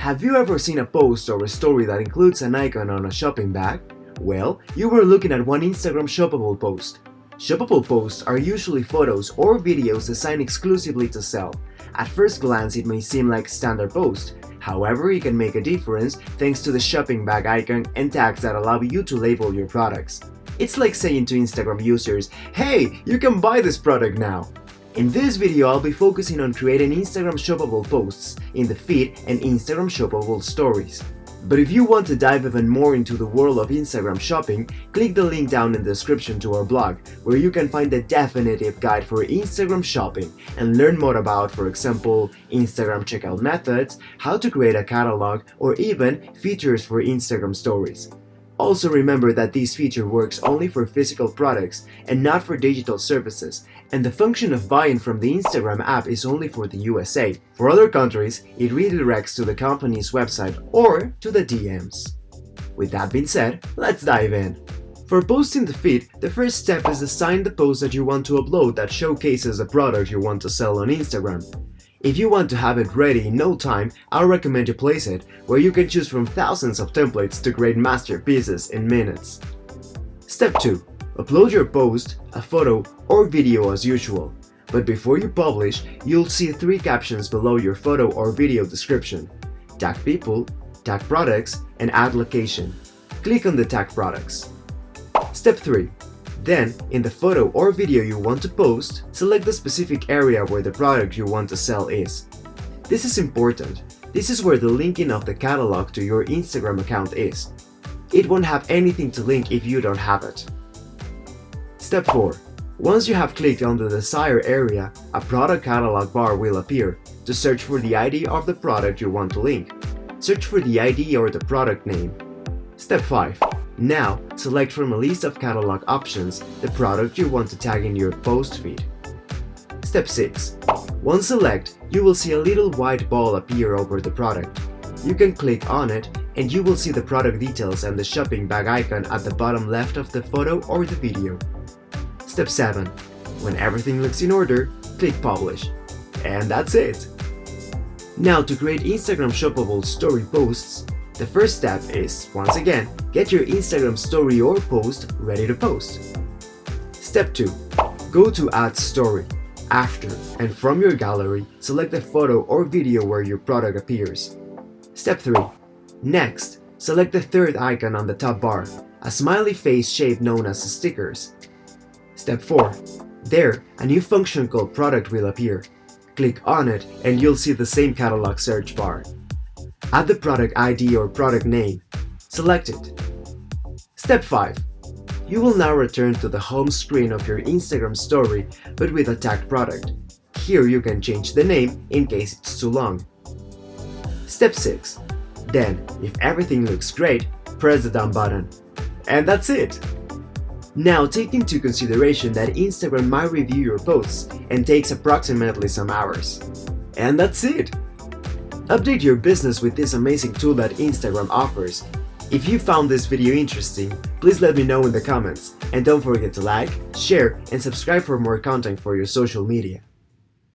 Have you ever seen a post or a story that includes an icon on a shopping bag? Well, you were looking at one Instagram shoppable post. Shoppable posts are usually photos or videos designed exclusively to sell. At first glance, it may seem like a standard post. However, it can make a difference thanks to the shopping bag icon and tags that allow you to label your products. It's like saying to Instagram users, "Hey, you can buy this product now." In this video, I'll be focusing on creating Instagram shoppable posts in the feed and Instagram shoppable stories. But if you want to dive even more into the world of Instagram shopping, click the link down in the description to our blog, where you can find the definitive guide for Instagram shopping and learn more about, for example, Instagram checkout methods, how to create a catalog, or even features for Instagram stories. Also remember that this feature works only for physical products and not for digital services, and the function of buying from the Instagram app is only for the USA. For other countries, it redirects to the company's website or to the DMs. With that being said, let's dive in. For posting the feed, the first step is design the post that you want to upload that showcases the product you want to sell on Instagram. If you want to have it ready in no time, I'll recommend you place it where you can choose from thousands of templates to create masterpieces in minutes. Step 2. Upload your post, a photo, or video as usual. But before you publish, you'll see 3 captions below your photo or video description. Tag people, tag products, and add location. Click on the tag products. Step 3. Then, in the photo or video you want to post, select the specific area where the product you want to sell is. This is important. This is where the linking of the catalog to your Instagram account is. It won't have anything to link if you don't have it. Step 4. Once you have clicked on the desired area, a product catalog bar will appear. To search for the ID of the product you want to link, search for the ID or the product name. Step 5. Now, select from a list of catalog options the product you want to tag in your post feed. Step 6. Once select, you will see a little white ball appear over the product. You can click on it and you will see the product details and the shopping bag icon at the bottom left of the photo or the video. Step 7. When everything looks in order, click Publish. And that's it! Now, to create Instagram shoppable story posts, the first step is, once again, get your Instagram story or post ready to post. Step 2. Go to Add Story. After, and from your gallery, select the photo or video where your product appears. Step 3. Next, select the third icon on the top bar, a smiley face shape known as stickers. Step 4. There, a new function called Product will appear. Click on it and you'll see the same catalog search bar. Add the product ID or product name. Select it. Step 5. You will now return to the home screen of your Instagram story, but with a tagged product. Here you can change the name in case it's too long. Step 6. Then, if everything looks great, press the done button. And that's it! Now, take into consideration that Instagram might review your posts and takes approximately some hours. And that's it! Update your business with this amazing tool that Instagram offers. If you found this video interesting, please let me know in the comments, and don't forget to like, share, and subscribe for more content for your social media.